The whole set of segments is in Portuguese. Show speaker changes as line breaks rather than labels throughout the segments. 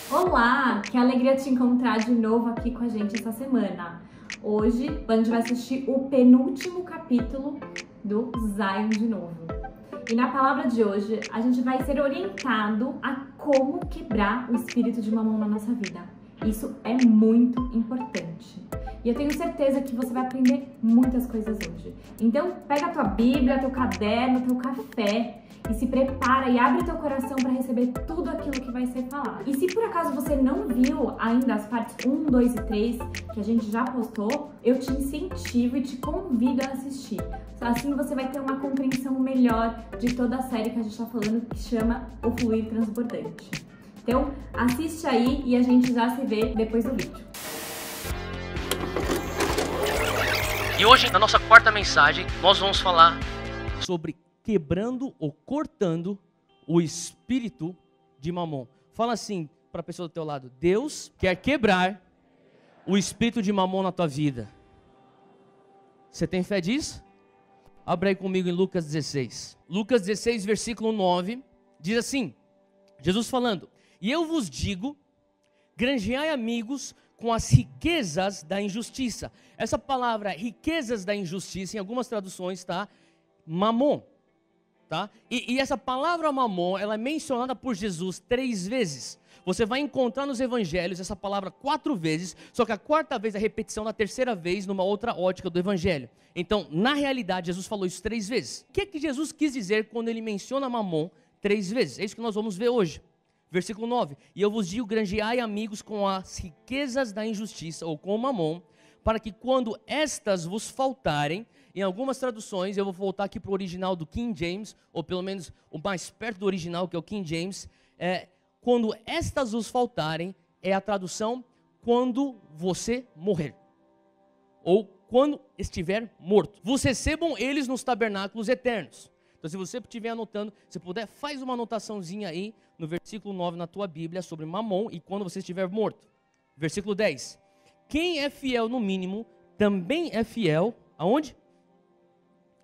Olá, que alegria te encontrar de novo aqui com a gente essa semana. Hoje a gente vai assistir o penúltimo capítulo do Zion de novo. E na palavra de hoje a gente vai ser orientado a como quebrar o espírito de mamão na nossa vida. Isso é muito importante. E eu tenho certeza que você vai aprender muitas coisas hoje. Então pega a tua Bíblia, teu caderno, teu café e se prepara e abre teu coração para receber tudo aquilo que vai ser falado. E se por acaso você não viu ainda as partes 1, 2 e 3 que a gente já postou, eu te incentivo e te convido a assistir. Assim você vai ter uma compreensão melhor de toda a série que a gente está falando, que chama O Fluir Transbordante. Então assiste aí e a gente já se vê depois do vídeo.
E hoje, na nossa quarta mensagem, nós vamos falar sobre quebrando ou cortando o espírito de mamon. Fala assim para a pessoa do teu lado: Deus quer quebrar o espírito de mamon na tua vida. Você tem fé disso? Abra aí comigo em Lucas 16. Lucas 16, versículo 9, diz assim, Jesus falando: E eu vos digo, granjeai amigos com as riquezas da injustiça. Essa palavra riquezas da injustiça, em algumas traduções está mamon. Tá? E essa palavra mamon, ela é mencionada por Jesus 3 vezes. Você vai encontrar nos evangelhos essa palavra 4 vezes, só que a quarta vez é a repetição da terceira vez numa outra ótica do evangelho. Então, na realidade, Jesus falou isso 3 vezes. O que Jesus quis dizer quando ele menciona mamon 3 vezes? É isso que nós vamos ver hoje. Versículo 9: E eu vos digo, granjeai amigos com as riquezas da injustiça, ou com o mamon, para que quando estas vos faltarem. Em algumas traduções, eu vou voltar aqui para o original do King James, ou pelo menos o mais perto do original, que é o King James. Quando estas vos faltarem, é a tradução quando você morrer. Ou quando estiver morto. Vos recebam eles nos tabernáculos eternos. Então, se você estiver anotando, se puder, faz uma anotaçãozinha aí no versículo 9 na tua Bíblia sobre mamon e quando você estiver morto. Versículo 10. Quem é fiel no mínimo, também é fiel, aonde?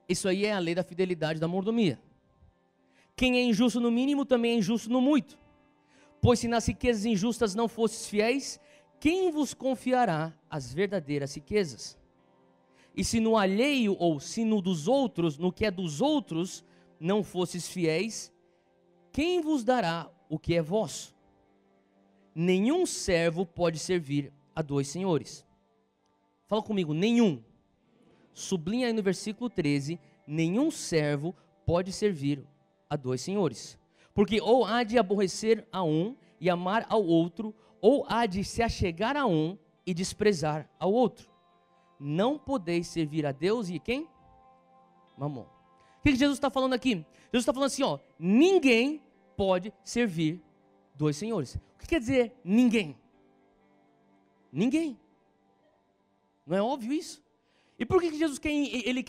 Isso aí é a lei da fidelidade, da mordomia. Quem é injusto no mínimo, também é injusto no muito. Pois se nas riquezas injustas não fostes fiéis, quem vos confiará as verdadeiras riquezas? E se no alheio, ou se no dos outros, no que é dos outros, não fostes fiéis, quem vos dará o que é vosso? Nenhum servo pode servir a 2 senhores. Fala comigo, nenhum. Sublinha aí no versículo 13, nenhum servo pode servir a 2 senhores. Porque ou há de aborrecer a um e amar ao outro, ou há de se achegar a um e desprezar ao outro. Não podeis servir a Deus e quem? Mamon. O que Jesus está falando aqui? Jesus está falando assim, ó, ninguém pode servir 2 senhores. O que quer dizer ninguém? Ninguém. Não é óbvio isso? E por que Jesus quer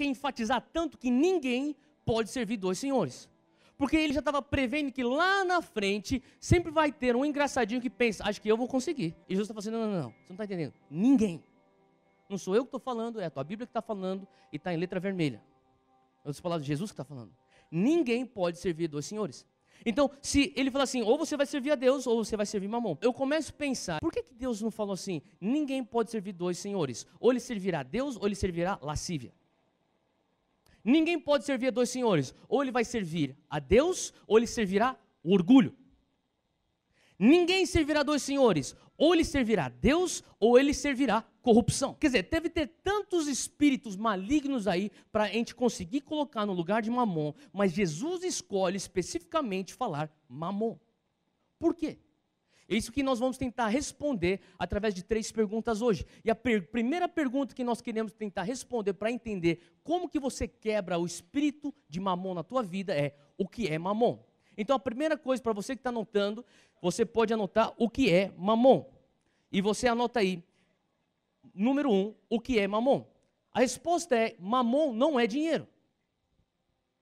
enfatizar tanto que ninguém pode servir 2 senhores? Porque ele já estava prevendo que lá na frente sempre vai ter um engraçadinho que pensa, acho que eu vou conseguir. E Jesus está falando, não, você não está entendendo. Ninguém. Não sou eu que estou falando, é a tua Bíblia que está falando e está em letra vermelha. Em outras palavras, Jesus que está falando. Ninguém pode servir 2 senhores. Então, se ele falar assim, ou você vai servir a Deus, ou você vai servir mamon. Eu começo a pensar, por que Deus não falou assim, ninguém pode servir 2 senhores? Ou ele servirá a Deus, ou ele servirá lascívia. Ninguém pode servir a 2 senhores. Ou ele vai servir a Deus, ou ele servirá o orgulho. Ninguém servirá a 2 senhores. Ou ele servirá a Deus, ou ele servirá corrupção. Quer dizer, deve ter tantos espíritos malignos aí para a gente conseguir colocar no lugar de mamon, mas Jesus escolhe especificamente falar mamon. Por quê? É isso que nós vamos tentar responder através de 3 perguntas hoje. E a primeira pergunta que nós queremos tentar responder para entender como que você quebra o espírito de mamon na tua vida é: o que é mamon? Então a primeira coisa, para você que está anotando, você pode anotar o que é mamon. E você anota aí, número 1, o que é mamon? A resposta é: mamon não é dinheiro.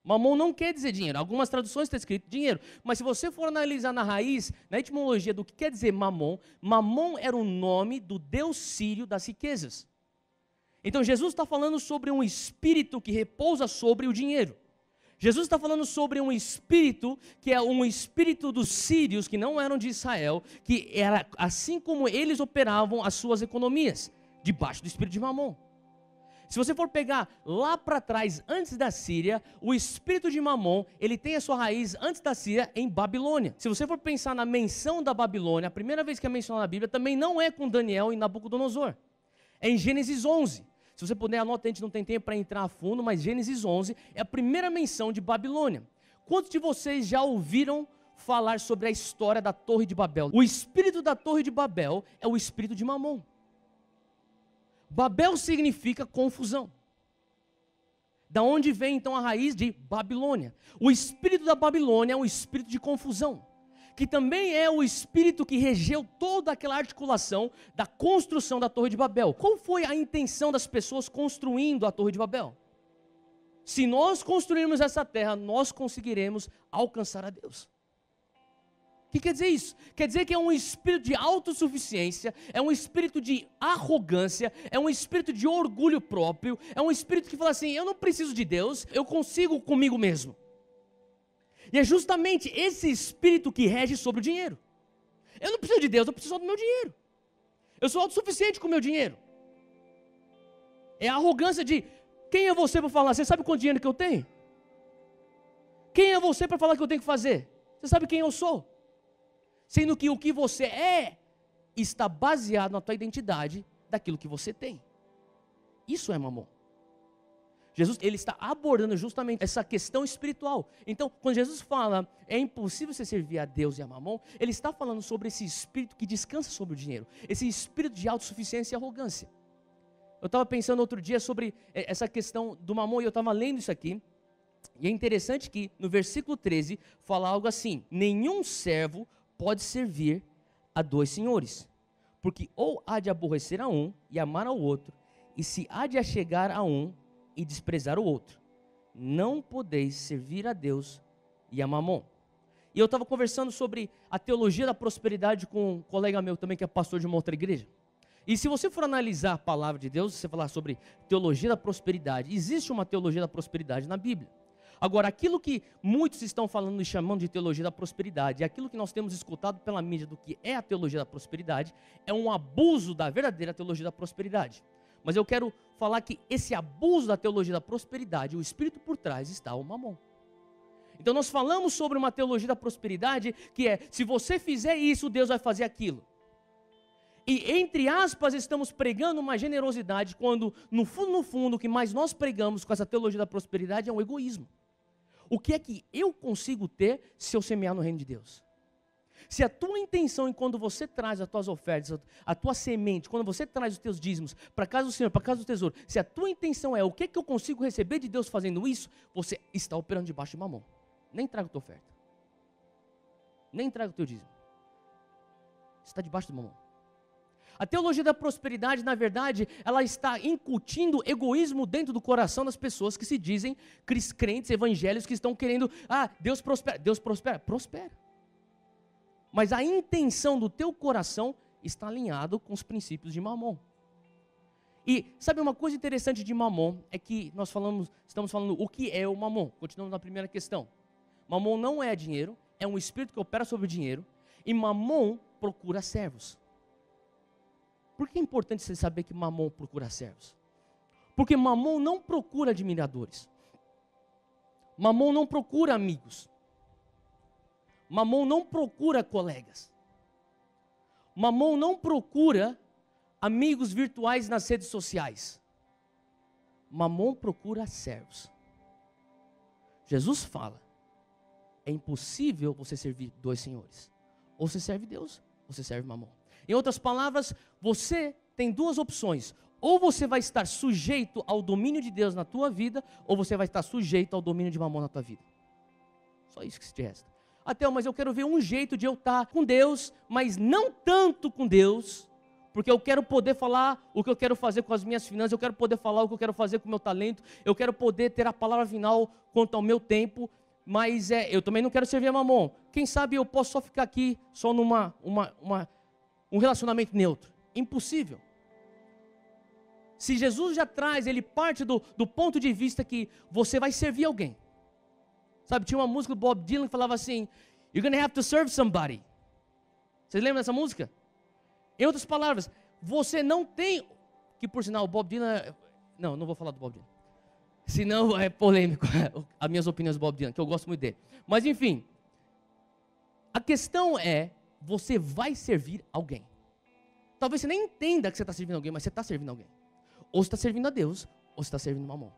Mamon não quer dizer dinheiro. Algumas traduções está escrito dinheiro. Mas se você for analisar na raiz, na etimologia do que quer dizer mamon, mamon era o nome do deus sírio das riquezas. Então Jesus está falando sobre um espírito que repousa sobre o dinheiro. Jesus está falando sobre um espírito, que é um espírito dos sírios, que não eram de Israel, que era assim como eles operavam as suas economias, debaixo do espírito de Mamon. Se você for pegar lá para trás, antes da Síria, o espírito de Mamon, ele tem a sua raiz antes da Síria em Babilônia. Se você for pensar na menção da Babilônia, a primeira vez que é mencionada na Bíblia, também não é com Daniel e Nabucodonosor. É em Gênesis 11. Se você puder, anota, a gente não tem tempo para entrar a fundo, mas Gênesis 11 é a primeira menção de Babilônia. Quantos de vocês já ouviram falar sobre a história da Torre de Babel? O espírito da Torre de Babel é o espírito de Mamon. Babel significa confusão. Da onde vem então a raiz de Babilônia? O espírito da Babilônia é um espírito de confusão, que também é o espírito que regeu toda aquela articulação da construção da Torre de Babel. Qual foi a intenção das pessoas construindo a Torre de Babel? Se nós construirmos essa terra, nós conseguiremos alcançar a Deus. O que quer dizer isso? Quer dizer que é um espírito de autossuficiência, é um espírito de arrogância, é um espírito de orgulho próprio, é um espírito que fala assim, eu não preciso de Deus, eu consigo comigo mesmo. E é justamente esse espírito que rege sobre o dinheiro. Eu não preciso de Deus, eu preciso só do meu dinheiro. Eu sou autossuficiente com o meu dinheiro. É a arrogância de, quem é você para falar? Você sabe quanto dinheiro que eu tenho? Quem é você para falar o que eu tenho que fazer? Você sabe quem eu sou? Sendo que o que você é está baseado na tua identidade daquilo que você tem. Isso é Mamon. Jesus, ele está abordando justamente essa questão espiritual. Então, quando Jesus fala, é impossível você servir a Deus e a Mamon, ele está falando sobre esse espírito que descansa sobre o dinheiro, esse espírito de autossuficiência e arrogância. Eu estava pensando outro dia sobre essa questão do Mamon, e eu estava lendo isso aqui, e é interessante que no versículo 13, fala algo assim, nenhum servo pode servir a dois senhores, porque ou há de aborrecer a um e amar ao outro, e se há de achegar a um e desprezar o outro. Não podeis servir a Deus e a Mamon. E eu estava conversando sobre a teologia da prosperidade com um colega meu também, que é pastor de uma outra igreja. E se você for analisar a palavra de Deus, você falar sobre teologia da prosperidade, existe uma teologia da prosperidade na Bíblia. Agora, aquilo que muitos estão falando e chamando de teologia da prosperidade, aquilo que nós temos escutado pela mídia do que é a teologia da prosperidade, é um abuso da verdadeira teologia da prosperidade. Mas eu quero falar que esse abuso da teologia da prosperidade, o espírito por trás está o Mamon. Então nós falamos sobre uma teologia da prosperidade que é, se você fizer isso, Deus vai fazer aquilo. E entre aspas estamos pregando uma generosidade, quando no fundo, o que mais nós pregamos com essa teologia da prosperidade é um egoísmo. O que é que eu consigo ter se eu semear no reino de Deus? Se a tua intenção em quando você traz as tuas ofertas, a tua semente, quando você traz os teus dízimos para a casa do Senhor, para a casa do tesouro, se a tua intenção é o que é que eu consigo receber de Deus fazendo isso, você está operando debaixo de Mamon. Nem traga a tua oferta. Nem traga o teu dízimo. Você está debaixo do Mamon. A teologia da prosperidade, na verdade, ela está incutindo egoísmo dentro do coração das pessoas que se dizem crentes evangélicos que estão querendo, Deus prospera. Deus prospera. Prospera. Mas a intenção do teu coração está alinhado com os princípios de Mamon. E sabe uma coisa interessante de Mamon, é que estamos falando o que é o Mamon. Continuamos na primeira questão. Mamon não é dinheiro, é um espírito que opera sobre o dinheiro, e Mamon procura servos. Por que é importante você saber que Mamon procura servos? Porque Mamon não procura admiradores. Mamon não procura amigos. Mamon não procura colegas. Mamon não procura amigos virtuais nas redes sociais. Mamon procura servos. Jesus fala, é impossível você servir dois senhores. Ou você serve Deus, ou você serve Mamon. Em outras palavras, você tem duas opções. Ou você vai estar sujeito ao domínio de Deus na tua vida, ou você vai estar sujeito ao domínio de Mamon na tua vida. Só isso que se te resta. Mas eu quero ver um jeito de eu estar com Deus, mas não tanto com Deus, porque eu quero poder falar o que eu quero fazer com as minhas finanças, eu quero poder falar o que eu quero fazer com o meu talento, eu quero poder ter a palavra final quanto ao meu tempo, mas eu também não quero servir a Mamon. Quem sabe eu posso só ficar aqui, só numa um relacionamento neutro. Impossível. Se Jesus já traz, ele parte do ponto de vista que você vai servir alguém. Sabe, tinha uma música do Bob Dylan que falava assim, you're gonna have to serve somebody. Vocês lembram dessa música? Em outras palavras, você não tem, que por sinal o Bob Dylan, não vou falar do Bob Dylan, senão é polêmico, as minhas opiniões do Bob Dylan, que eu gosto muito dele. Mas enfim, a questão é, você vai servir alguém. Talvez você nem entenda que você está servindo alguém, mas você está servindo alguém. Ou você está servindo a Deus, ou você está servindo Mamon.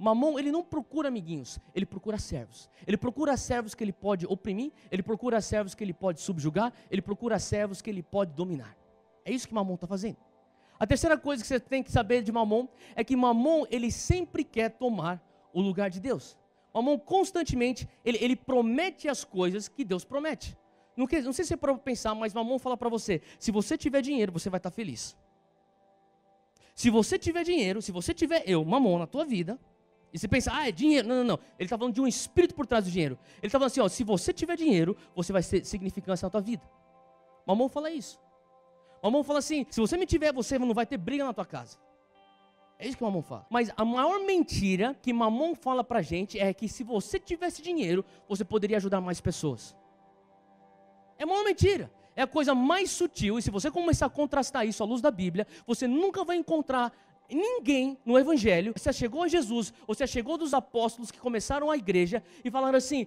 Mamon, ele não procura amiguinhos, ele procura servos. Ele procura servos que ele pode oprimir, ele procura servos que ele pode subjugar, ele procura servos que ele pode dominar. É isso que Mamon está fazendo. A terceira coisa que você tem que saber de Mamon é que Mamon, ele sempre quer tomar o lugar de Deus. Mamon constantemente, ele promete as coisas que Deus promete. Não sei se você pode pensar, mas Mamon fala para você, se você tiver dinheiro, você vai estar feliz. Se você tiver dinheiro, se você tiver Mamon, na tua vida, e você pensa, é dinheiro. Não. Ele está falando de um espírito por trás do dinheiro. Ele está falando assim, se você tiver dinheiro, você vai ser significância na tua vida. Mamon fala isso. Mamon fala assim, se você me tiver, você não vai ter briga na tua casa. É isso que Mamon fala. Mas a maior mentira que Mamon fala pra gente é que se você tivesse dinheiro, você poderia ajudar mais pessoas. É a maior mentira. É a coisa mais sutil. E se você começar a contrastar isso à luz da Bíblia, você nunca vai encontrar ninguém no Evangelho, você chegou a Jesus, ou você chegou dos apóstolos que começaram a igreja e falaram assim,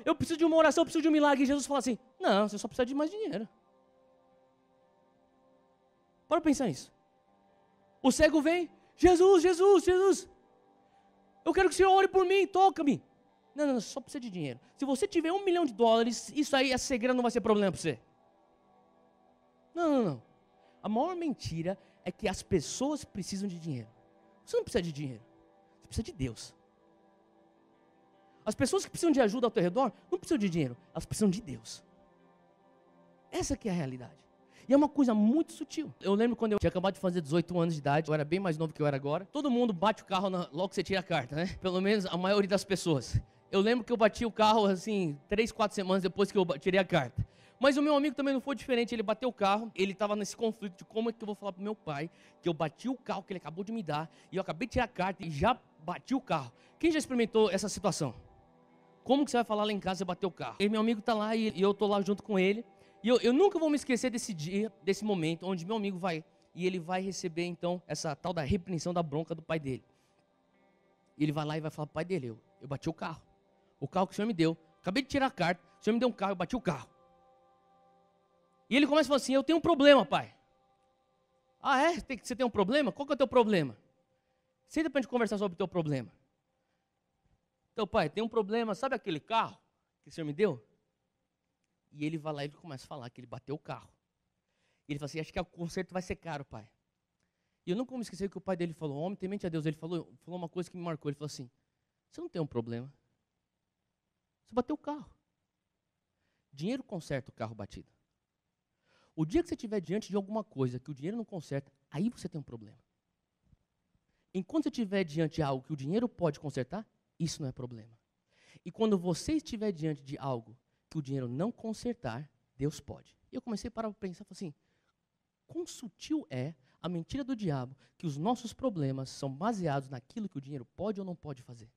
eu preciso de uma oração, eu preciso de um milagre. E Jesus fala assim, não, você só precisa de mais dinheiro. Para pensar nisso. O cego vem, Jesus, eu quero que o Senhor ore por mim, toca-me. Não, só precisa de dinheiro. Se você tiver $1 milhão, isso aí, a cegueira não vai ser problema para você. Não. A maior mentira é que as pessoas precisam de dinheiro. Você não precisa de dinheiro, você precisa de Deus. As pessoas que precisam de ajuda ao teu redor não precisam de dinheiro, elas precisam de Deus. Essa que é a realidade. E é uma coisa muito sutil. Eu lembro quando eu tinha acabado de fazer 18 anos de idade, eu era bem mais novo que eu era agora. Todo mundo bate o carro logo que você tira a carta, né? Pelo menos a maioria das pessoas. Eu lembro que eu bati o carro assim, 3, 4 semanas depois que eu tirei a carta. Mas o meu amigo também não foi diferente, ele bateu o carro, ele estava nesse conflito de como é que eu vou falar pro meu pai que eu bati o carro que ele acabou de me dar, e eu acabei de tirar a carta e já bati o carro. Quem já experimentou essa situação? Como que você vai falar lá em casa, você bateu o carro? E meu amigo está lá e eu estou lá junto com ele, e eu nunca vou me esquecer desse dia, desse momento, onde meu amigo vai, e ele vai receber então essa tal da repreensão da bronca do pai dele. E ele vai lá e vai falar pro pai dele, eu bati o carro que o senhor me deu, acabei de tirar a carta, o senhor me deu um carro, eu bati o carro. E ele começa a falar assim, eu tenho um problema, pai. Ah, é? Você tem um problema? Qual que é o teu problema? Senta pra gente conversar sobre o teu problema. Então, pai, tem um problema, sabe aquele carro que o senhor me deu? E ele vai lá e ele começa a falar que ele bateu o carro. E ele fala assim, acho que o conserto vai ser caro, pai. E eu nunca me esqueci que o pai dele falou, homem, temente a Deus. Ele falou uma coisa que me marcou, ele falou assim, você não tem um problema. Você bateu o carro. Dinheiro conserta o carro batido. O dia que você estiver diante de alguma coisa que o dinheiro não conserta, aí você tem um problema. Enquanto você estiver diante de algo que o dinheiro pode consertar, isso não é problema. E quando você estiver diante de algo que o dinheiro não consertar, Deus pode. E eu comecei a parar para pensar, falei assim, quão sutil é a mentira do diabo que os nossos problemas são baseados naquilo que o dinheiro pode ou não pode fazer.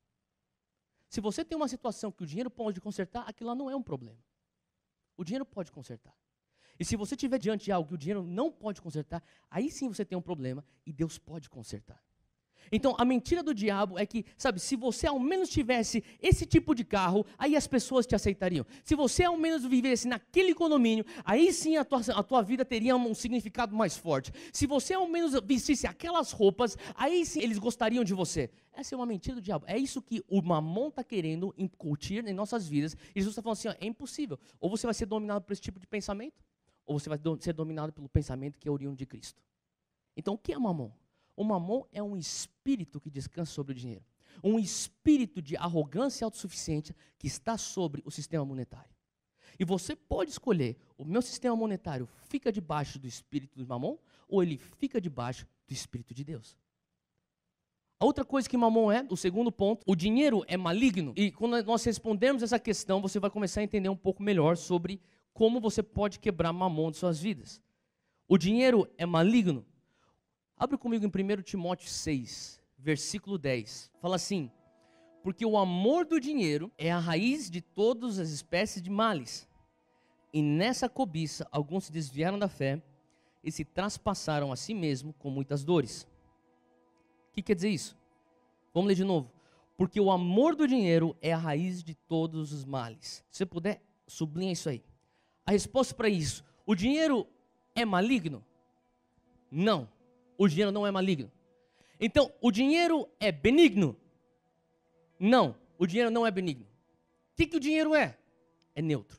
Se você tem uma situação que o dinheiro pode consertar, aquilo lá não é um problema. O dinheiro pode consertar. E se você estiver diante de algo que o dinheiro não pode consertar, aí sim você tem um problema e Deus pode consertar. Então, a mentira do diabo é que, sabe, se você ao menos tivesse esse tipo de carro, aí as pessoas te aceitariam. Se você ao menos vivesse naquele condomínio, aí sim a tua vida teria um significado mais forte. Se você ao menos vestisse aquelas roupas, aí sim eles gostariam de você. Essa é uma mentira do diabo. É isso que o Mamon está querendo incutir em nossas vidas. E Jesus está falando assim, é impossível. Ou você vai ser dominado por esse tipo de pensamento, ou você vai ser dominado pelo pensamento que é oriundo de Cristo. Então, o que é Mamon? O Mamon é um espírito que descansa sobre o dinheiro. Um espírito de arrogância e autossuficiência que está sobre o sistema monetário. E você pode escolher, o meu sistema monetário fica debaixo do espírito do Mamon ou ele fica debaixo do espírito de Deus. A outra coisa que Mamon é, o segundo ponto, o dinheiro é maligno. E quando nós respondermos essa questão, você vai começar a entender um pouco melhor sobre como você pode quebrar Mamon de suas vidas. O dinheiro é maligno. Abre comigo em 1 Timóteo 6, versículo 10. Fala assim, porque o amor do dinheiro é a raiz de todas as espécies de males. E nessa cobiça, alguns se desviaram da fé e se traspassaram a si mesmo com muitas dores. O que quer dizer isso? Vamos ler de novo. Porque o amor do dinheiro é a raiz de todos os males. Se você puder, sublinha isso aí. A resposta para isso: o dinheiro é maligno? Não, o dinheiro não é maligno. Então, o dinheiro é benigno? Não, o dinheiro não é benigno. O que o dinheiro é? É neutro.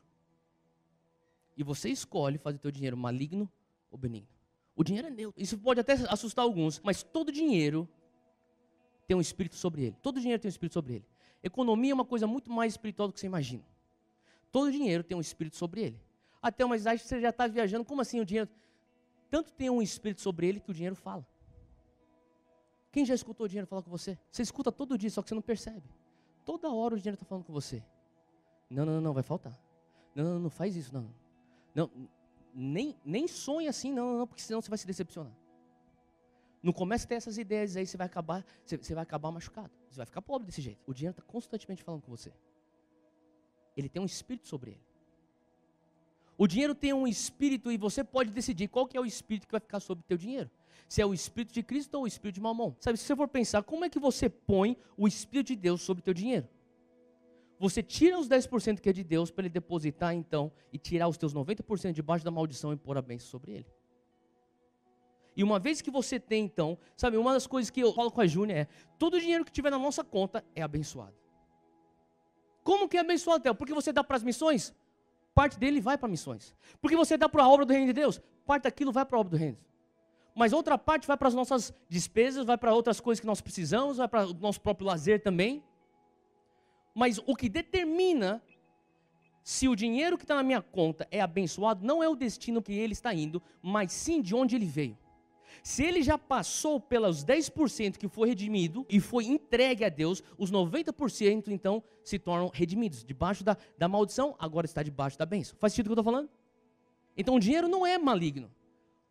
E você escolhe fazer o teu dinheiro maligno ou benigno. O dinheiro é neutro. Isso pode até assustar alguns, mas todo dinheiro tem um espírito sobre ele. Todo dinheiro tem um espírito sobre ele. Economia é uma coisa muito mais espiritual do que você imagina. Todo dinheiro tem um espírito sobre ele. Até uma idade que você já está viajando. Como assim o dinheiro? Tanto tem um espírito sobre ele que o dinheiro fala. Quem já escutou o dinheiro falar com você? Você escuta todo dia, só que você não percebe. Toda hora o dinheiro está falando com você. Não, vai faltar. Não faz isso, não, nem sonha assim, não, porque senão você vai se decepcionar. Não comece a ter essas ideias aí, você vai acabar machucado. Você vai ficar pobre desse jeito. O dinheiro está constantemente falando com você. Ele tem um espírito sobre ele. O dinheiro tem um espírito e você pode decidir qual que é o espírito que vai ficar sobre o teu dinheiro. Se é o espírito de Cristo ou o espírito de Mamon. Sabe, se você for pensar, como é que você põe o espírito de Deus sobre o teu dinheiro? Você tira os 10% que é de Deus para ele depositar então e tirar os teus 90% debaixo da maldição e pôr a bênção sobre ele. E uma vez que você tem então, sabe, uma das coisas que eu falo com a Júnia é, todo o dinheiro que tiver na nossa conta é abençoado. Como que é abençoado, Theo? Porque você dá para as missões? Parte dele vai para missões. Porque você dá para a obra do reino de Deus? Parte daquilo vai para a obra do reino. Mas outra parte vai para as nossas despesas, vai para outras coisas que nós precisamos, vai para o nosso próprio lazer também. Mas o que determina se o dinheiro que está na minha conta é abençoado, não é o destino que ele está indo, mas sim de onde ele veio. Se ele já passou pelos 10% que foi redimido e foi entregue a Deus, os 90% então se tornam redimidos. Debaixo da maldição, agora está debaixo da bênção. Faz sentido o que eu estou falando? Então o dinheiro não é maligno.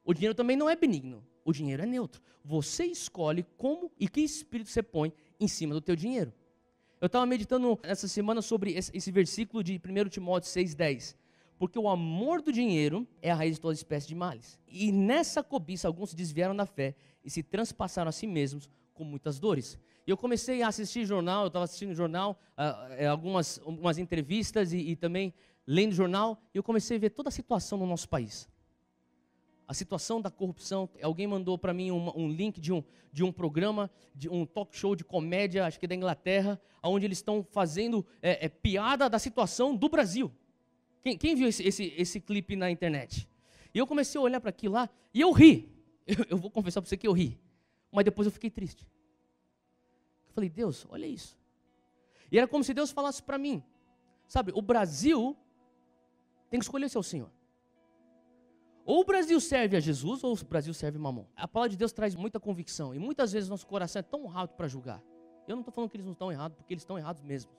O dinheiro também não é benigno. O dinheiro é neutro. Você escolhe como e que espírito você põe em cima do teu dinheiro. Eu estava meditando essa semana sobre esse versículo de 1 Timóteo 6,10. Porque o amor do dinheiro é a raiz de toda espécie de males. E nessa cobiça, alguns se desviaram da fé e se transpassaram a si mesmos com muitas dores. E eu comecei a assistir jornal, eu estava assistindo jornal, algumas entrevistas e também lendo jornal, e eu comecei a ver toda a situação no nosso país. A situação da corrupção. Alguém mandou para mim um link de um programa, de um talk show de comédia, acho que da Inglaterra, onde eles estão fazendo piada da situação do Brasil. Quem viu esse clipe na internet? E eu comecei a olhar para aquilo lá, e eu ri. Eu vou confessar para você que eu ri. Mas depois eu fiquei triste. Eu falei, Deus, olha isso. E era como se Deus falasse para mim, sabe, o Brasil tem que escolher seu Senhor. Ou o Brasil serve a Jesus, ou o Brasil serve Mamon. A palavra de Deus traz muita convicção, e muitas vezes nosso coração é tão rápido para julgar. Eu não estou falando que eles não estão errados, porque eles estão errados mesmo.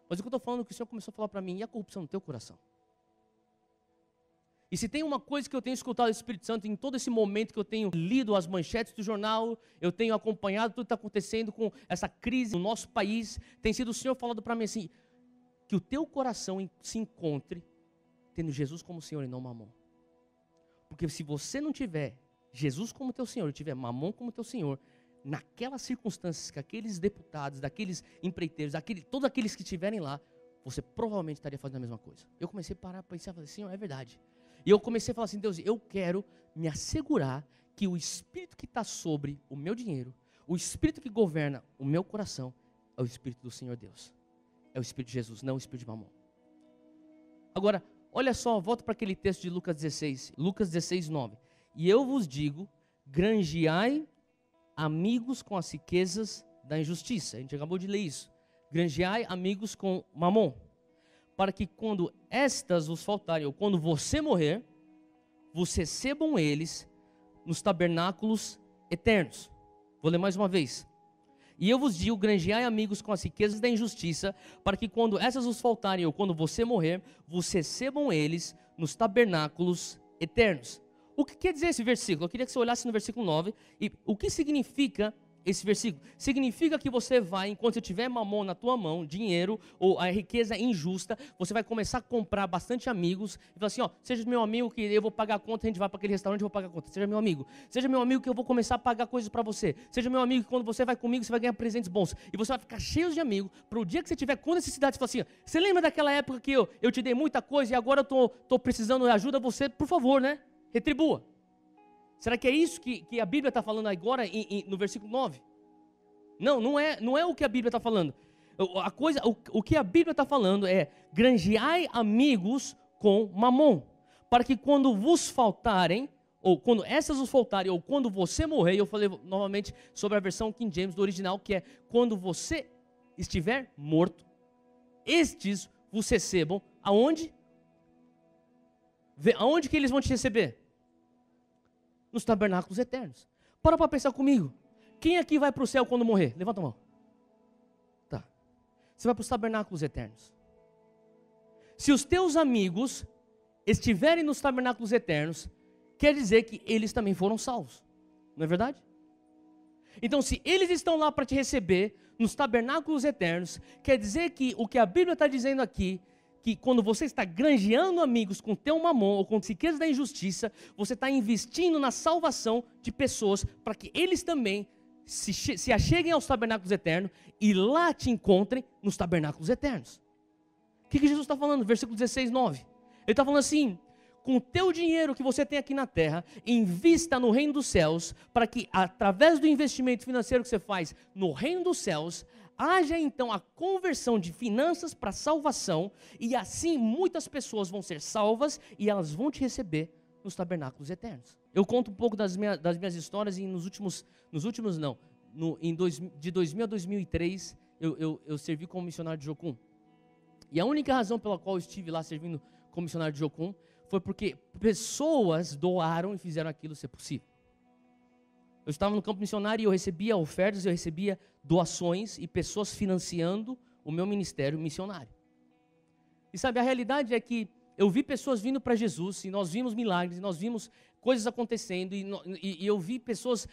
Mas o que eu estou falando é que o Senhor começou a falar para mim, e a corrupção no teu coração? E se tem uma coisa que eu tenho escutado do Espírito Santo em todo esse momento que eu tenho lido as manchetes do jornal, eu tenho acompanhado tudo que está acontecendo com essa crise no nosso país, tem sido o Senhor falando para mim assim, que o teu coração se encontre tendo Jesus como Senhor e não Mamon. Porque se você não tiver Jesus como teu Senhor e tiver Mamon como teu Senhor, naquelas circunstâncias que aqueles deputados, daqueles empreiteiros, todos aqueles que estiverem lá, você provavelmente estaria fazendo a mesma coisa. Eu comecei a parar para pensar e falei, Senhor, é verdade. E eu comecei a falar assim, Deus, eu quero me assegurar que o Espírito que está sobre o meu dinheiro, o Espírito que governa o meu coração, é o Espírito do Senhor Deus. É o Espírito de Jesus, não o Espírito de Mamon. Agora, olha só, volta para aquele texto de Lucas 16. Lucas 16, 9. E eu vos digo, granjeai amigos com as riquezas da injustiça. A gente acabou de ler isso. Granjeai amigos com Mamon. Para que quando estas vos faltarem, ou quando você morrer, vos recebam eles nos tabernáculos eternos. Vou ler mais uma vez. E eu vos digo, granjeai amigos com as riquezas da injustiça, para que quando essas vos faltarem, ou quando você morrer, vos recebam eles nos tabernáculos eternos. O que quer dizer esse versículo? Eu queria que você olhasse no versículo 9, e o que significa esse versículo? Significa que você vai, enquanto você tiver mamão na tua mão, dinheiro ou a riqueza injusta, você vai começar a comprar bastante amigos e falar assim, ó, seja meu amigo que eu vou pagar a conta, a gente vai para aquele restaurante, eu vou pagar a conta. Seja meu amigo que eu vou começar a pagar coisas para você. Seja meu amigo que quando você vai comigo, você vai ganhar presentes bons. E você vai ficar cheio de amigos, para o dia que você tiver com necessidade, você fala assim, você lembra daquela época que eu te dei muita coisa e agora eu tô precisando de ajuda, você, por favor, né? Retribua. Será que é isso que a Bíblia está falando agora no versículo 9? Não é o que a Bíblia está falando. O que a Bíblia está falando é granjeai amigos com mamon, para que quando vos faltarem, ou quando essas vos faltarem, ou quando você morrer, eu falei novamente sobre a versão King James do original, que é quando você estiver morto, estes vos recebam, aonde? Aonde que eles vão te receber? Nos tabernáculos eternos. Para pensar comigo. Quem aqui vai para o céu quando morrer? Levanta a mão. Tá. Você vai para os tabernáculos eternos. Se os teus amigos estiverem nos tabernáculos eternos, quer dizer que eles também foram salvos. Não é verdade? Então, se eles estão lá para te receber nos tabernáculos eternos, quer dizer que o que a Bíblia está dizendo aqui, que quando você está granjeando amigos com teu mamon ou com riqueza da injustiça, você está investindo na salvação de pessoas para que eles também se acheguem aos tabernáculos eternos e lá te encontrem nos tabernáculos eternos. O que Jesus está falando? Versículo 16, 9. Ele está falando assim, com o teu dinheiro que você tem aqui na terra, invista no reino dos céus, para que através do investimento financeiro que você faz no reino dos céus, haja então a conversão de finanças para salvação, e assim muitas pessoas vão ser salvas e elas vão te receber nos tabernáculos eternos. Eu conto um pouco das minhas histórias e de 2000 a 2003 eu servi como missionário de Jocum. E a única razão pela qual eu estive lá servindo como missionário de Jocum foi porque pessoas doaram e fizeram aquilo ser possível. Eu estava no campo missionário e eu recebia ofertas, eu recebia doações e pessoas financiando o meu ministério missionário. E sabe, a realidade é que eu vi pessoas vindo para Jesus, e nós vimos milagres, e nós vimos coisas acontecendo, e eu vi pessoas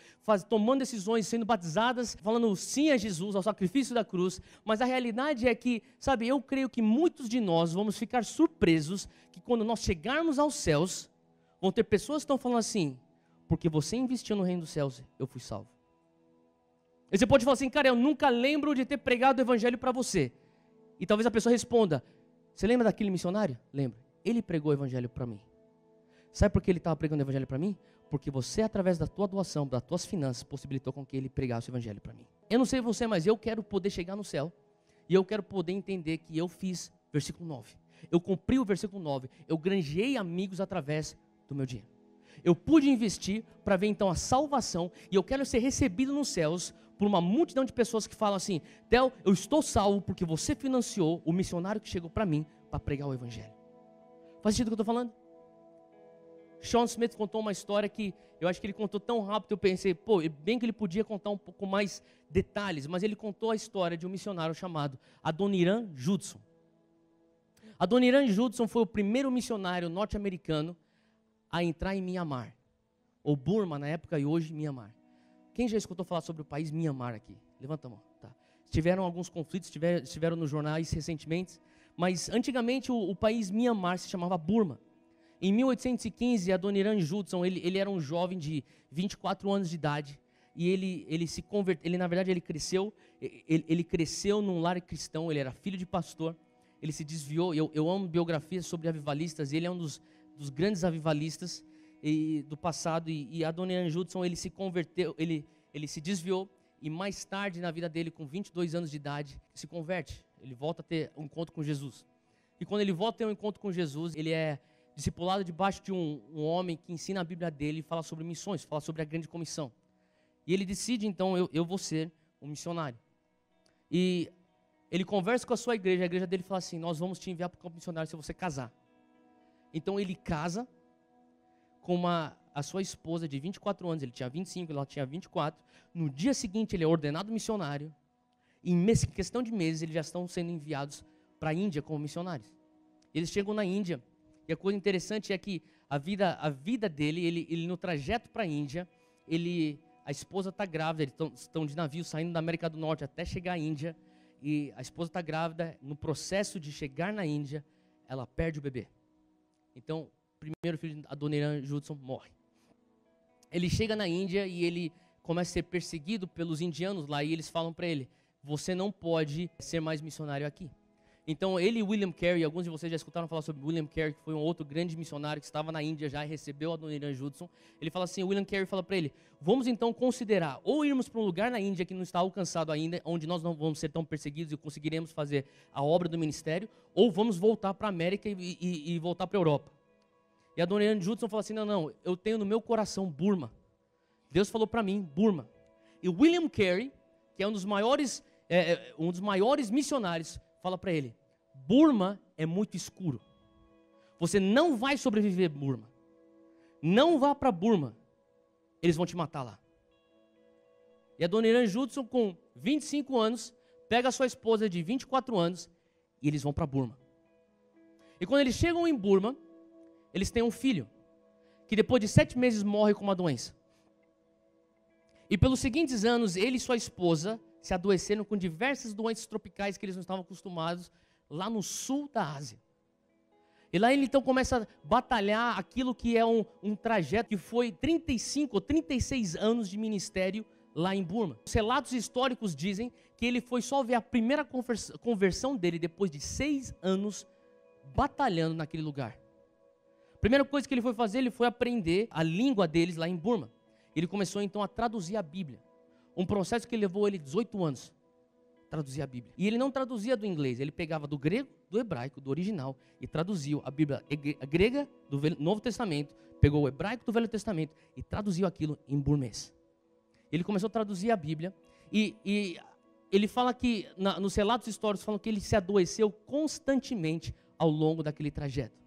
tomando decisões, sendo batizadas, falando sim a Jesus, ao sacrifício da cruz, mas a realidade é que, sabe, eu creio que muitos de nós vamos ficar surpresos, que quando nós chegarmos aos céus, vão ter pessoas que estão falando assim, porque você investiu no reino dos céus, eu fui salvo. E você pode falar assim, cara, eu nunca lembro de ter pregado o evangelho para você. E talvez a pessoa responda, você lembra daquele missionário? Lembro. Ele pregou o evangelho para mim. Sabe por que ele estava pregando o evangelho para mim? Porque você, através da tua doação, das tuas finanças, possibilitou com que ele pregasse o evangelho para mim. Eu não sei você, mas eu quero poder chegar no céu. E eu quero poder entender que eu fiz, versículo 9. Eu cumpri o versículo 9. Eu granjeei amigos através do meu dinheiro. Eu pude investir para ver então a salvação, e eu quero ser recebido nos céus por uma multidão de pessoas que falam assim, Theo, eu estou salvo porque você financiou o missionário que chegou para mim para pregar o evangelho. Faz sentido o que eu estou falando? Sean Smith contou uma história que eu acho que ele contou tão rápido, eu pensei, bem que ele podia contar um pouco mais detalhes, mas ele contou a história de um missionário chamado Adoniram Judson. Adoniram Judson foi o primeiro missionário norte-americano a entrar em Mianmar, ou Burma na época e hoje Mianmar. Quem já escutou falar sobre o país Mianmar aqui? Levanta a mão. Tá. Tiveram alguns conflitos, estiveram nos jornais recentemente, mas antigamente o país Mianmar se chamava Burma. Em 1815, Adoniram Judson, ele era um jovem de 24 anos de idade, e ele se converteu, na verdade ele cresceu num lar cristão, ele era filho de pastor, ele se desviou, eu amo biografias sobre avivalistas, ele é um dos grandes avivalistas do passado, e Adoniram Judson, ele se converteu, ele se desviou, e mais tarde na vida dele, com 22 anos de idade, se converte, ele volta a ter um encontro com Jesus. E quando ele volta a ter um encontro com Jesus, ele é discipulado debaixo de um homem que ensina a Bíblia dele e fala sobre missões, fala sobre a grande comissão. E ele decide, então, eu vou ser um missionário. E ele conversa com a sua igreja, a igreja dele fala assim, nós vamos te enviar para o campo missionário se você casar. Então ele casa com a sua esposa de 24 anos, ele tinha 25, ela tinha 24. No dia seguinte ele é ordenado missionário. E em questão de meses eles já estão sendo enviados para a Índia como missionários. Eles chegam na Índia, e a coisa interessante é que a vida dele, ele no trajeto para a Índia, a esposa está grávida, eles estão de navio saindo da América do Norte até chegar à Índia, e a esposa está grávida, no processo de chegar na Índia, ela perde o bebê. Então, o primeiro filho, Adoniram Judson, morre. Ele chega na Índia e ele começa a ser perseguido pelos indianos lá, e eles falam para ele, você não pode ser mais missionário aqui. Então ele e William Carey, alguns de vocês já escutaram falar sobre William Carey, que foi um outro grande missionário que estava na Índia já e recebeu Adoniram Judson. Ele fala assim, William Carey fala para ele, vamos então considerar ou irmos para um lugar na Índia que não está alcançado ainda, onde nós não vamos ser tão perseguidos e conseguiremos fazer a obra do ministério, ou vamos voltar para a América e voltar para a Europa. E Adoniram Judson fala assim, não, eu tenho no meu coração Burma. Deus falou para mim, Burma. E William Carey, que é um dos maiores missionários, fala para ele, Burma é muito escuro. Você não vai sobreviver Burma. Não vá para Burma. Eles vão te matar lá. E Adoniram Judson, com 25 anos, pega a sua esposa de 24 anos e eles vão para Burma. E quando eles chegam em Burma, eles têm um filho, que depois de 7 meses morre com uma doença. E pelos seguintes anos, ele e sua esposa se adoeceram com diversas doenças tropicais que eles não estavam acostumados lá no sul da Ásia. E lá ele então começa a batalhar aquilo que é um trajeto que foi 35 ou 36 anos de ministério lá em Burma. Os relatos históricos dizem que ele foi só ver a primeira conversão dele depois de 6 anos batalhando naquele lugar. A primeira coisa que ele foi fazer, ele foi aprender a língua deles lá em Burma. Ele começou então a traduzir a Bíblia. Um processo que levou ele 18 anos. Traduzir a Bíblia. E ele não traduzia do inglês, ele pegava do grego, do hebraico, do original, e traduziu a Bíblia grega do Novo Testamento, pegou o hebraico do Velho Testamento e traduziu aquilo em burmês. Ele começou a traduzir a Bíblia, e ele fala que, nos relatos históricos, falam que ele se adoeceu constantemente ao longo daquele trajeto.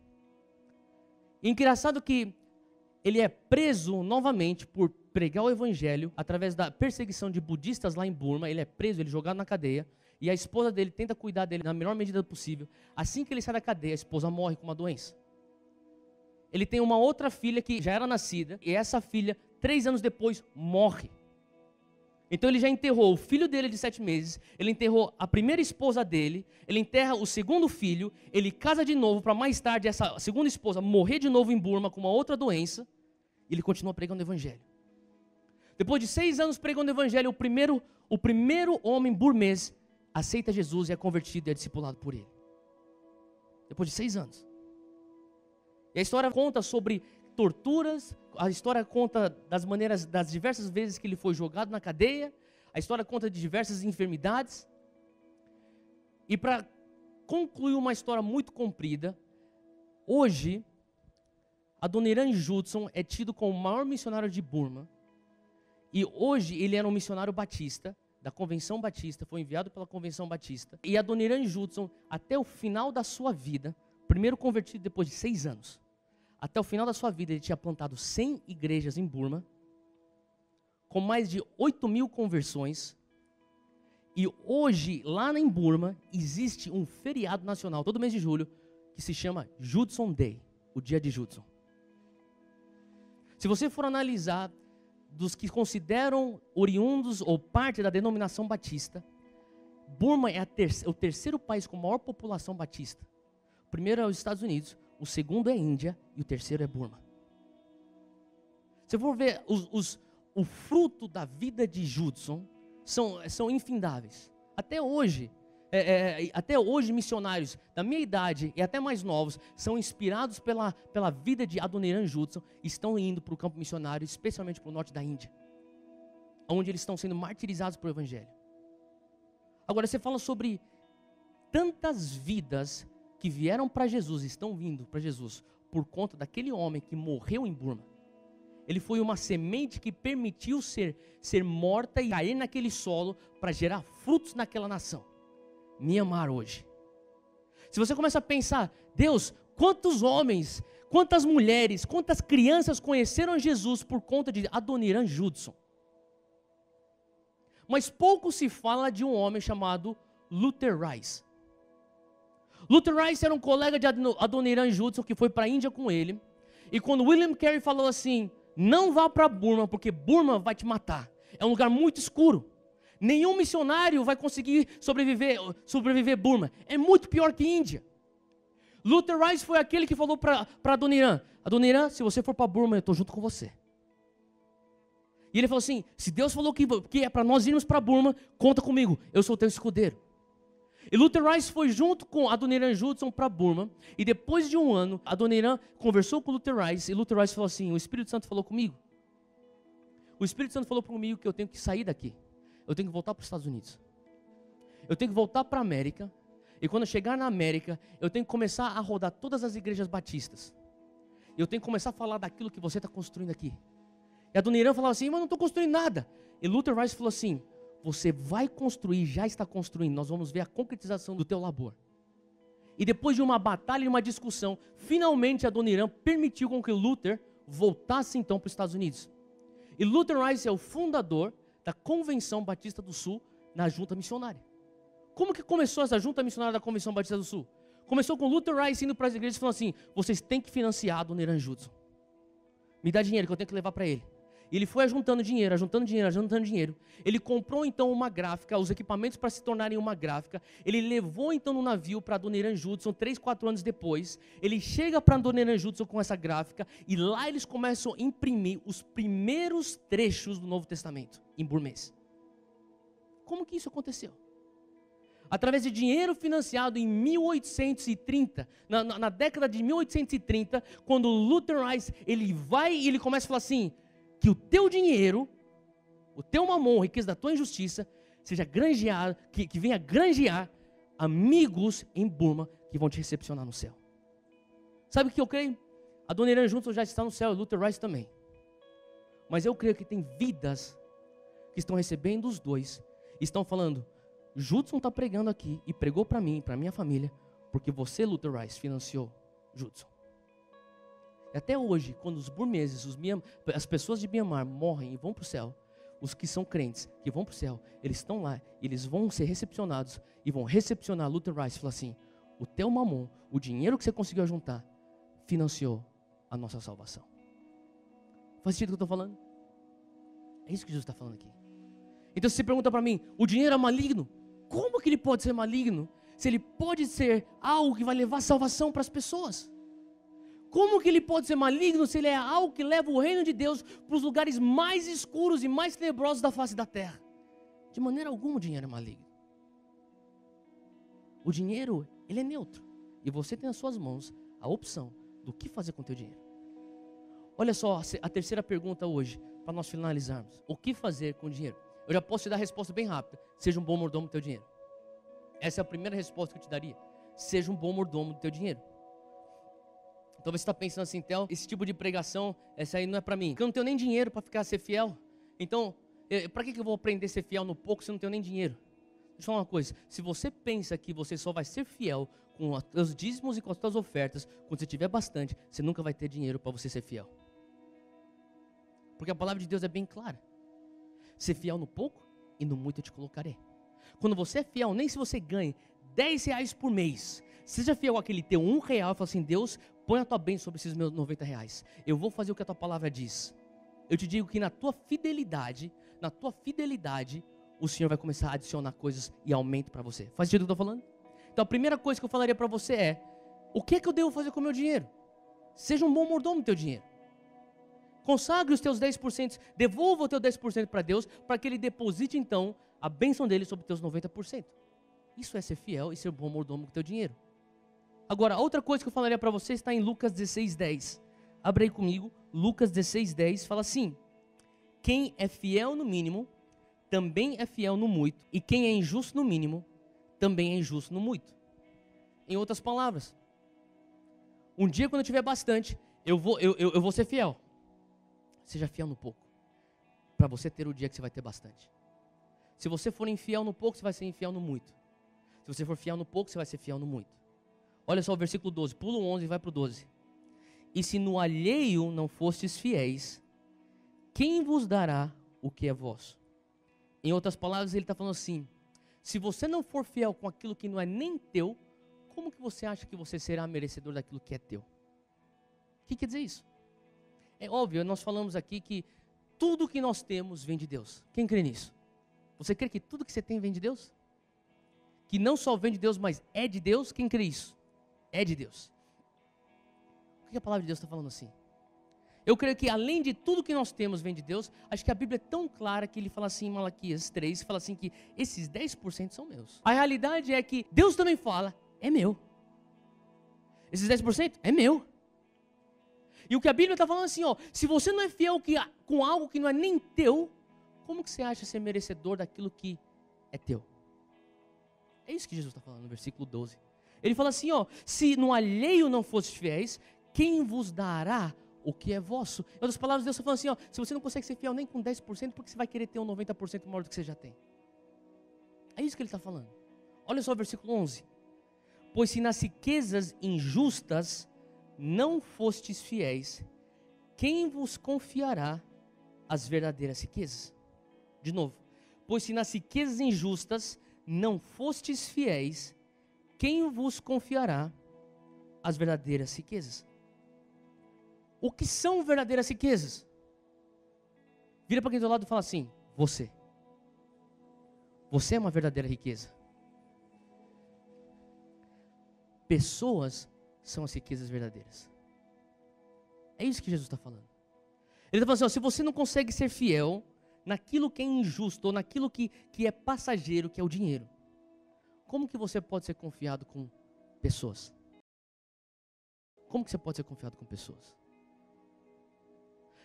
E engraçado que ele é preso novamente por pregar o evangelho através da perseguição de budistas lá em Burma. Ele é preso, ele é jogado na cadeia, e a esposa dele tenta cuidar dele na melhor medida possível. Assim que ele sai da cadeia, a esposa morre com uma doença. Ele tem uma outra filha que já era nascida, e essa filha, 3 anos depois, morre. Então ele já enterrou o filho dele de 7 meses, ele enterrou a primeira esposa dele, ele enterra o segundo filho, ele casa de novo para mais tarde essa segunda esposa morrer de novo em Burma com uma outra doença, e ele continua pregando o evangelho. Depois de 6 anos pregando o evangelho, o primeiro homem burmês aceita Jesus e é convertido e é discipulado por ele. Depois de 6 anos. E a história conta sobre torturas, a história conta das diversas vezes que ele foi jogado na cadeia, a história conta de diversas enfermidades. E para concluir uma história muito comprida, hoje, Adoniram Judson é tido como o maior missionário de Burma. E hoje ele era um missionário batista, da Convenção Batista, foi enviado pela Convenção Batista. E Adoniram Judson, até o final da sua vida, primeiro convertido depois de 6 anos, até o final da sua vida ele tinha plantado 100 igrejas em Burma, com mais de 8.000 conversões. E hoje, lá em Burma, existe um feriado nacional, todo mês de julho, que se chama Judson Day, o dia de Judson. Se você for analisar dos que consideram oriundos ou parte da denominação batista, Burma é o terceiro país com maior população batista. O primeiro é os Estados Unidos, o segundo é a Índia e o terceiro é Burma. Se for ver o fruto da vida de Judson, são infindáveis. Até hoje missionários da minha idade e até mais novos são inspirados pela vida de Adoniram Judson e estão indo para o campo missionário, especialmente para o norte da Índia, onde eles estão sendo martirizados pelo evangelho. Agora você fala sobre tantas vidas que vieram para Jesus, estão vindo para Jesus, por conta daquele homem que morreu em Burma. Ele foi uma semente que permitiu ser morta e cair naquele solo para gerar frutos naquela nação. Myanmar hoje. Se você começa a pensar, Deus, quantos homens, quantas mulheres, quantas crianças conheceram Jesus por conta de Adoniram Judson? Mas pouco se fala de um homem chamado Luther Rice. Luther Rice era um colega de Adoniram Judson que foi para a Índia com ele. E quando William Carey falou assim, não vá para Burma porque Burma vai te matar, É um lugar muito escuro. Nenhum missionário vai conseguir sobreviver Burma. É muito pior que Índia. Luther Rice foi aquele que falou para Adoniran: Adoniran, se você for para Burma, eu estou junto com você. E ele falou assim: se Deus falou que é para nós irmos para Burma, conta comigo, eu sou teu escudeiro. E Luther Rice foi junto com Adoniran Judson para Burma. E depois de um ano, Adoniran conversou com Luther Rice. E Luther Rice falou assim: o Espírito Santo falou comigo. O Espírito Santo falou comigo que eu tenho que sair daqui. Eu tenho que voltar para os Estados Unidos. Eu tenho que voltar para a América. E quando eu chegar na América, eu tenho que começar a rodar todas as igrejas batistas. Eu tenho que começar a falar daquilo que você está construindo aqui. E Adoniran falava assim: mas não estou construindo nada. E Luther Rice falou assim: você vai construir, já está construindo. Nós vamos ver a concretização do teu labor. E depois de uma batalha e uma discussão, finalmente Adoniran permitiu com que Luther voltasse então para os Estados Unidos. E Luther Rice é o fundador da Convenção Batista do Sul na Junta Missionária. Como que começou essa Junta Missionária da Convenção Batista do Sul? Começou com Luther Rice indo para as igrejas e falando assim: vocês têm que financiar Adoniran Judson. Me dá dinheiro que eu tenho que levar para ele. E ele foi ajuntando dinheiro. Ele comprou então uma gráfica, os equipamentos para se tornarem uma gráfica. Ele levou então no navio para Adoniran Judson 3, 4 anos depois. Ele chega para Adoniran Judson com essa gráfica e lá eles começam a imprimir os primeiros trechos do Novo Testamento em burmês. Como que isso aconteceu? Através de dinheiro financiado em 1830, na década de 1830, quando Luther Rice, ele vai e ele começa a falar assim: que o teu dinheiro, o teu mamon, a riqueza da tua injustiça, seja granjeado, que venha granjear amigos em Burma que vão te recepcionar no céu. Sabe o que eu creio? Adoniran Judson já está no céu e Luther Rice também. Mas eu creio que tem vidas que estão recebendo os dois, e estão falando: Judson está pregando aqui e pregou para mim, para minha família, porque você, Luther Rice, financiou Judson. E até hoje, quando os burmeses, as pessoas de Myanmar morrem e vão para o céu, os que são crentes, que vão para o céu, eles estão lá, eles vão ser recepcionados e vão recepcionar Luther Rice e falar assim: o teu mamon, o dinheiro que você conseguiu juntar, financiou a nossa salvação. Faz sentido o que eu estou falando? É isso que Jesus está falando aqui. Então se você pergunta para mim: o dinheiro é maligno? Como que ele pode ser maligno se ele pode ser algo que vai levar salvação para as pessoas? Como que ele pode ser maligno se ele é algo que leva o reino de Deus para os lugares mais escuros e mais tenebrosos da face da terra? De maneira alguma o dinheiro é maligno. O dinheiro, ele é neutro. E você tem nas suas mãos a opção do que fazer com o teu dinheiro. Olha só a terceira pergunta hoje, para nós finalizarmos. O que fazer com o dinheiro? Eu já posso te dar a resposta bem rápida: seja um bom mordomo do teu dinheiro. Essa é a primeira resposta que eu te daria. Seja um bom mordomo do teu dinheiro. Talvez você está pensando assim: Theo, esse tipo de pregação, essa aí não é para mim. Porque eu não tenho nem dinheiro para ser fiel. Então, para que eu vou aprender a ser fiel no pouco se eu não tenho nem dinheiro? Deixa eu falar uma coisa: se você pensa que você só vai ser fiel com os teus dízimos e com as tuas ofertas, quando você tiver bastante, você nunca vai ter dinheiro para você ser fiel. Porque a palavra de Deus é bem clara: ser fiel no pouco e no muito eu te colocarei. Quando você é fiel, nem se você ganha R$10 por mês, seja fiel àquele teu R$1 e fala assim: Deus, põe a tua bênção sobre esses meus R$90. Eu vou fazer o que a tua palavra diz. Eu te digo que na tua fidelidade, o Senhor vai começar a adicionar coisas e aumento para você. Faz sentido o que eu estou falando? Então a primeira coisa que eu falaria para você é: o que é que eu devo fazer com o meu dinheiro? Seja um bom mordomo do teu dinheiro. Consagre os teus 10%, devolva o teu 10% para Deus, para que Ele deposite então a bênção dele sobre os teus 90%. Isso é ser fiel e ser bom mordomo com o teu dinheiro. Agora, outra coisa que eu falaria para você está em Lucas 16:10. Abre aí comigo, Lucas 16:10 fala assim: quem é fiel no mínimo, também é fiel no muito. E quem é injusto no mínimo, também é injusto no muito. Em outras palavras, um dia quando eu tiver bastante, eu vou ser fiel. Seja fiel no pouco, para você ter o dia que você vai ter bastante. Se você for infiel no pouco, você vai ser infiel no muito. Se você for fiel no pouco, você vai ser fiel no muito. Olha só o versículo 12, pula o 11 e vai para o 12. E se no alheio não fostes fiéis, quem vos dará o que é vosso? Em outras palavras, ele está falando assim: se você não for fiel com aquilo que não é nem teu, como que você acha que você será merecedor daquilo que é teu? O que quer dizer isso? É óbvio, nós falamos aqui que tudo que nós temos vem de Deus. Quem crê nisso? Você crê que tudo que você tem vem de Deus? Que não só vem de Deus, mas é de Deus? Quem crê isso? É de Deus. O que a palavra de Deus está falando assim? Eu creio que além de tudo que nós temos vem de Deus. Acho que a Bíblia é tão clara que ele fala assim em Malaquias 3, fala assim que esses 10% são meus. A realidade é que Deus também fala, é meu. Esses 10% é meu. E o que a Bíblia está falando assim, ó, se você não é fiel com algo que não é nem teu, como que você acha ser merecedor daquilo que é teu? É isso que Jesus está falando no versículo 12. Ele fala assim, ó, se no alheio não fostes fiéis, quem vos dará o que é vosso? Em outras palavras, Deus está falando assim, ó, se você não consegue ser fiel nem com 10%, por que você vai querer ter um 90% maior do que você já tem? É isso que ele está falando. Olha só o versículo 11. Pois se nas riquezas injustas não fostes fiéis, quem vos confiará as verdadeiras riquezas? De novo. Pois se nas riquezas injustas não fostes fiéis, quem vos confiará as verdadeiras riquezas? O que são verdadeiras riquezas? Vira para quem do lado e fala assim, você. Você é uma verdadeira riqueza. Pessoas são as riquezas verdadeiras. É isso que Jesus está falando. Ele está falando assim, ó, se você não consegue ser fiel naquilo que é injusto, ou naquilo que é passageiro, que é o dinheiro, como que você pode ser confiado com pessoas? Como que você pode ser confiado com pessoas?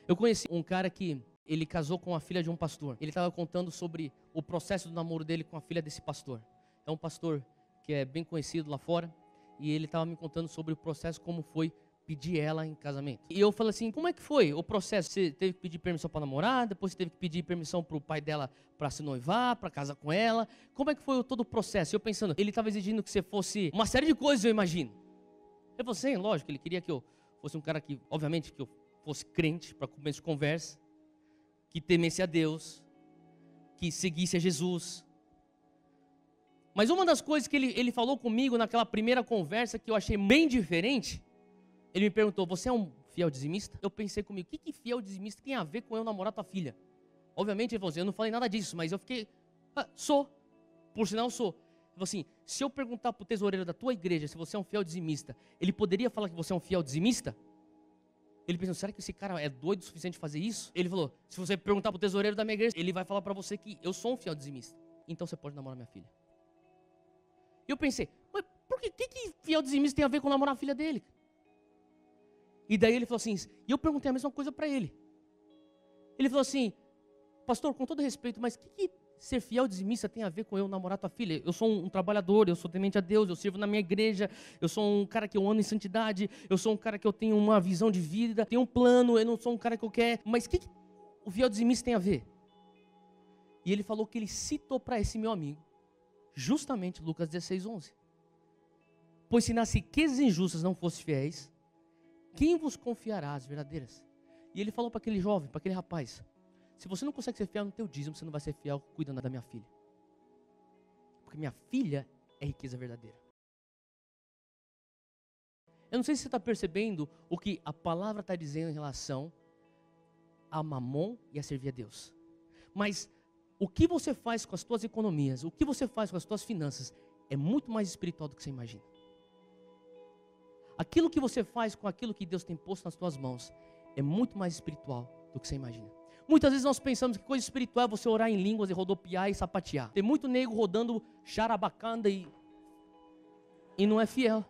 Eu conheci um cara que ele casou com a filha de um pastor. Ele estava contando sobre o processo do namoro dele com a filha desse pastor. É um pastor que é bem conhecido lá fora. E ele estava me contando sobre o processo, como foi pedir ela em casamento. E eu falei assim, como é que foi o processo? Você teve que pedir permissão para namorar, depois você teve que pedir permissão para o pai dela para se noivar, para casar com ela. Como é que foi todo o processo? Eu pensando, ele estava exigindo que você fosse uma série de coisas, eu imagino. Eu falei assim, lógico, ele queria que eu fosse um cara que, obviamente, que eu fosse crente, para começo de conversa, que temesse a Deus, que seguisse a Jesus. Mas uma das coisas que ele falou comigo naquela primeira conversa que eu achei bem diferente, ele me perguntou, você é um fiel dizimista? Eu pensei comigo, o que fiel dizimista tem a ver com eu namorar tua filha? Obviamente ele falou assim, eu não falei nada disso, mas eu fiquei, sou, por sinal sou. Ele falou assim, se eu perguntar para o tesoureiro da tua igreja se você é um fiel dizimista, ele poderia falar que você é um fiel dizimista? Ele pensou, será que esse cara é doido o suficiente de fazer isso? Ele falou, se você perguntar para o tesoureiro da minha igreja, ele vai falar para você que eu sou um fiel dizimista. Então você pode namorar minha filha. E eu pensei, mas por que fiel dizimista tem a ver com namorar a filha dele? E daí ele falou assim, e eu perguntei a mesma coisa para ele. Ele falou assim, pastor, com todo respeito, mas o que ser fiel dizimista tem a ver com eu namorar tua filha? Eu sou um trabalhador, eu sou temente a Deus, eu sirvo na minha igreja, eu sou um cara que eu ando em santidade, eu sou um cara que eu tenho uma visão de vida, tenho um plano, eu não sou um cara que eu quero. Mas o que o fiel dizimista tem a ver? E ele falou que ele citou para esse meu amigo, justamente Lucas 16:11. Pois se nas riquezas injustas não fosse fiéis, quem vos confiará as verdadeiras? E ele falou para aquele jovem, para aquele rapaz, se você não consegue ser fiel no teu dízimo, você não vai ser fiel cuidando da minha filha. Porque minha filha é riqueza verdadeira. Eu não sei se você está percebendo o que a palavra está dizendo em relação a mamon e a servir a Deus. Mas o que você faz com as tuas economias, o que você faz com as tuas finanças, é muito mais espiritual do que você imagina. Aquilo que você faz com aquilo que Deus tem posto nas tuas mãos, é muito mais espiritual do que você imagina. Muitas vezes nós pensamos que coisa espiritual é você orar em línguas e rodopiar e sapatear. Tem muito nego rodando charabacanda e não é fiel.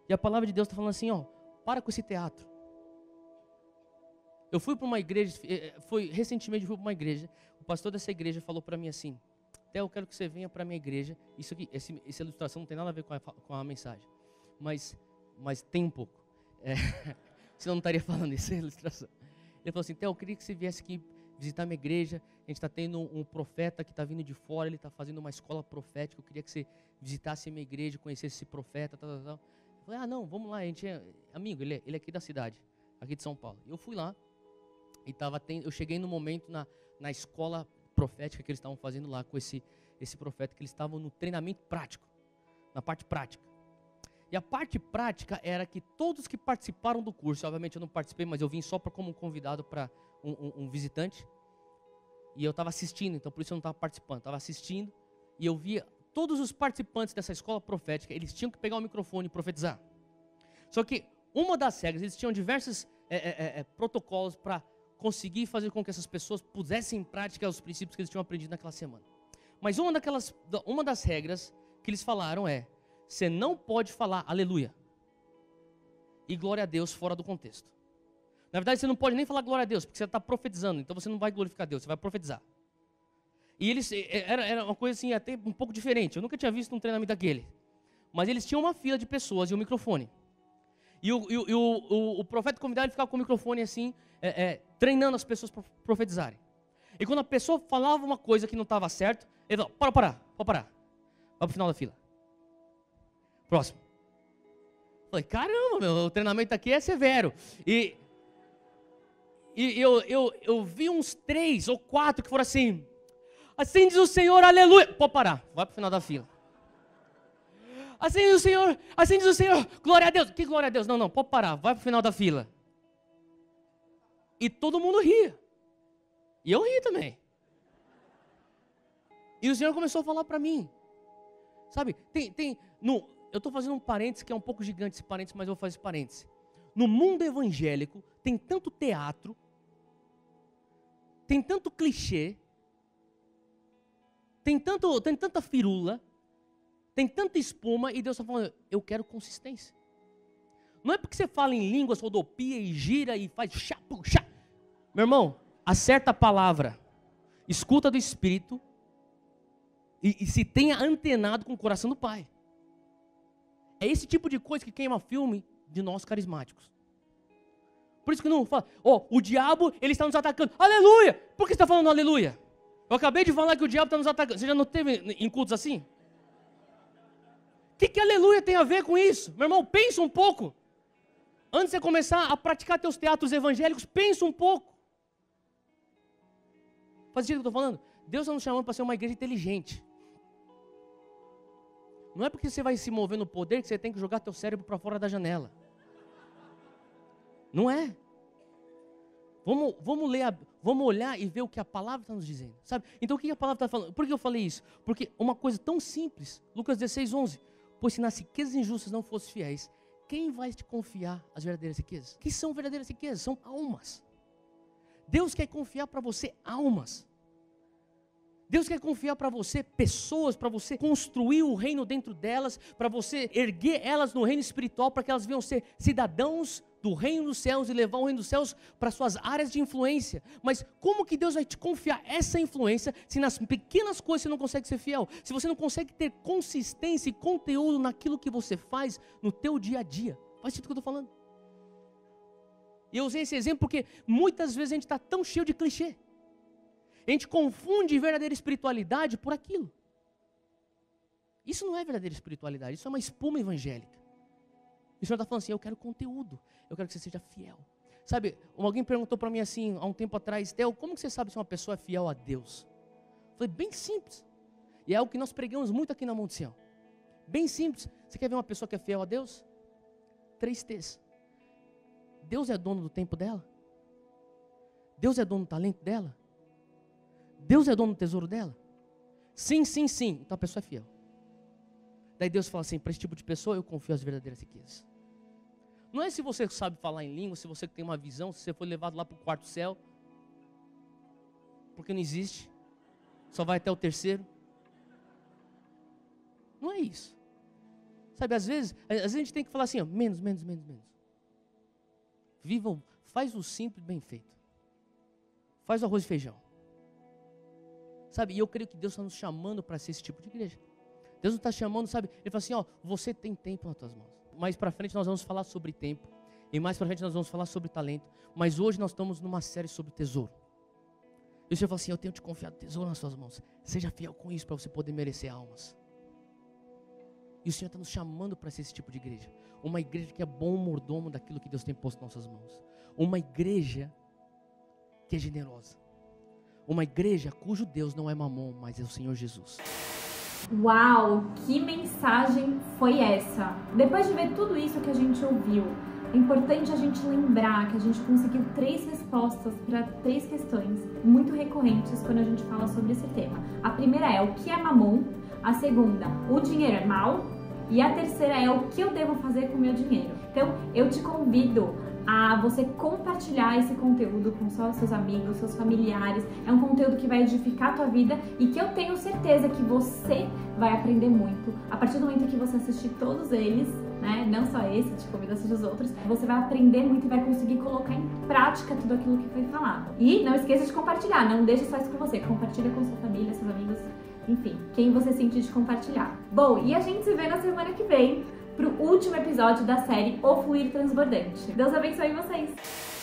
E a palavra de Deus está falando assim, ó, para com esse teatro. Eu fui para uma igreja, recentemente eu fui para uma igreja, o pastor dessa igreja falou para mim assim, até eu quero que você venha para a minha igreja, isso aqui, essa ilustração não tem nada a ver com a mensagem, mas tem um pouco, senão não estaria falando isso, ilustração. Ele falou assim, Theo, eu queria que você viesse aqui visitar a minha igreja, a gente está tendo um profeta que está vindo de fora, ele está fazendo uma escola profética, eu queria que você visitasse a minha igreja, conhecesse esse profeta, tal. Eu falei, não, vamos lá, a gente é amigo, ele é aqui da cidade, aqui de São Paulo. Eu fui lá, e eu cheguei no momento na escola profética que eles estavam fazendo lá com esse profeta, que eles estavam no treinamento prático, na parte prática. E a parte prática era que todos que participaram do curso, obviamente eu não participei, mas eu vim só como convidado para um visitante. E eu estava assistindo, então por isso eu não estava participando. Estava assistindo e eu via todos os participantes dessa escola profética, eles tinham que pegar o microfone e profetizar. Só que uma das regras, eles tinham diversos protocolos para conseguir fazer com que essas pessoas pusessem em prática os princípios que eles tinham aprendido naquela semana. Mas uma das regras que eles falaram você não pode falar aleluia e glória a Deus fora do contexto. Na verdade, você não pode nem falar glória a Deus, porque você está profetizando, então você não vai glorificar Deus, você vai profetizar. E eles, era uma coisa assim, até um pouco diferente, eu nunca tinha visto um treinamento daquele. Mas eles tinham uma fila de pessoas e um microfone. E o profeta convidado, ele ficava com o microfone assim, treinando as pessoas para profetizarem. E quando a pessoa falava uma coisa que não estava certo, ele falava, pode parar. Vai para o final da fila. Próximo. Falei, caramba, o treinamento aqui é severo. E eu vi uns 3 ou 4 que foram assim diz o Senhor, aleluia. Pode parar, vai para o final da fila. Assim diz o Senhor, glória a Deus. Que glória a Deus? Não, pode parar, vai para o final da fila. E todo mundo ria. E eu ri também. E o Senhor começou a falar para mim. Sabe, eu estou fazendo um parênteses que é um pouco gigante esse parênteses, mas eu vou fazer esse parênteses. No mundo evangélico tem tanto teatro, tem tanto clichê, tem tanta firula, tem tanta espuma, e Deus está falando, eu quero consistência. Não é porque você fala em línguas, rodopia e gira e faz chá. Meu irmão, acerta a palavra, escuta do Espírito e se tenha antenado com o coração do Pai. É esse tipo de coisa que queima filme de nós carismáticos. Por isso que não fala, o diabo, ele está nos atacando. Aleluia! Por que você está falando aleluia? Eu acabei de falar que o diabo está nos atacando. Você já não teve em cultos assim? O que aleluia tem a ver com isso? Meu irmão, pensa um pouco. Antes de você começar a praticar teus teatros evangélicos, pensa um pouco. Faz sentido o que eu estou falando? Deus está nos chamando para ser uma igreja inteligente. Não é porque você vai se mover no poder que você tem que jogar teu cérebro para fora da janela. Não é. Vamos olhar e ver o que a palavra está nos dizendo. Sabe? Então o que a palavra está falando? Por que eu falei isso? Porque uma coisa tão simples, Lucas 16:11. Pois se nas riquezas injustas não fossem fiéis, quem vai te confiar as verdadeiras riquezas? O que são verdadeiras riquezas? São almas. Deus quer confiar para você almas. Deus quer confiar para você pessoas, para você construir o reino dentro delas, para você erguer elas no reino espiritual, para que elas venham ser cidadãos do reino dos céus e levar o reino dos céus para suas áreas de influência. Mas como que Deus vai te confiar essa influência se nas pequenas coisas você não consegue ser fiel? Se você não consegue ter consistência e conteúdo naquilo que você faz no teu dia a dia? Faz sentido o que eu estou falando? E eu usei esse exemplo porque muitas vezes a gente está tão cheio de clichê. A gente confunde verdadeira espiritualidade por aquilo. Isso não é verdadeira espiritualidade, isso é uma espuma evangélica. E o Senhor está falando assim, eu quero conteúdo, eu quero que você seja fiel. Sabe, alguém perguntou para mim assim, há um tempo atrás, Theo, como que você sabe se uma pessoa é fiel a Deus? Eu falei, bem simples. E é algo que nós pregamos muito aqui na Monte Sião. Bem simples. Você quer ver uma pessoa que é fiel a Deus? 3 T's. Deus é dono do tempo dela? Deus é dono do talento dela? Deus é dono do tesouro dela? Sim. Então a pessoa é fiel. Daí Deus fala assim, para esse tipo de pessoa eu confio as verdadeiras riquezas. Não é se você sabe falar em língua, se você tem uma visão, se você foi levado lá para o 4º céu. Porque não existe. Só vai até o 3º. Não é isso. Sabe, às vezes a gente tem que falar assim, ó, menos. Faz o simples bem feito. Faz o arroz e feijão. Sabe, e eu creio que Deus está nos chamando para ser esse tipo de igreja. Deus não está chamando, sabe, Ele fala assim, ó, você tem tempo nas tuas mãos. Mais para frente nós vamos falar sobre tempo. E mais para frente nós vamos falar sobre talento. Mas hoje nós estamos numa série sobre tesouro. E o Senhor fala assim, eu tenho te confiado tesouro nas suas mãos. Seja fiel com isso para você poder merecer almas. E o Senhor está nos chamando para ser esse tipo de igreja. Uma igreja que é bom mordomo daquilo que Deus tem posto nas nossas mãos. Uma igreja que é generosa. Uma igreja cujo Deus não é Mamon, mas é o Senhor Jesus.
Uau, que mensagem foi essa? Depois de ver tudo isso que a gente ouviu, é importante a gente lembrar que a gente conseguiu 3 respostas para 3 questões muito recorrentes quando a gente fala sobre esse tema. A primeira é o que é mamon, a segunda, o dinheiro é mau, e a terceira é o que eu devo fazer com o meu dinheiro. Então, eu te convido a você compartilhar esse conteúdo com seus amigos, seus familiares. É um conteúdo que vai edificar a tua vida e que eu tenho certeza que você vai aprender muito. A partir do momento que você assistir todos eles, né, não só esse, te convido a assistir os outros, você vai aprender muito e vai conseguir colocar em prática tudo aquilo que foi falado. E não esqueça de compartilhar, não deixe só isso com você, compartilha com sua família, seus amigos, enfim, quem você sentir de compartilhar. Bom, e a gente se vê na semana que vem pro último episódio da série O Fluir Transbordante. Deus abençoe vocês!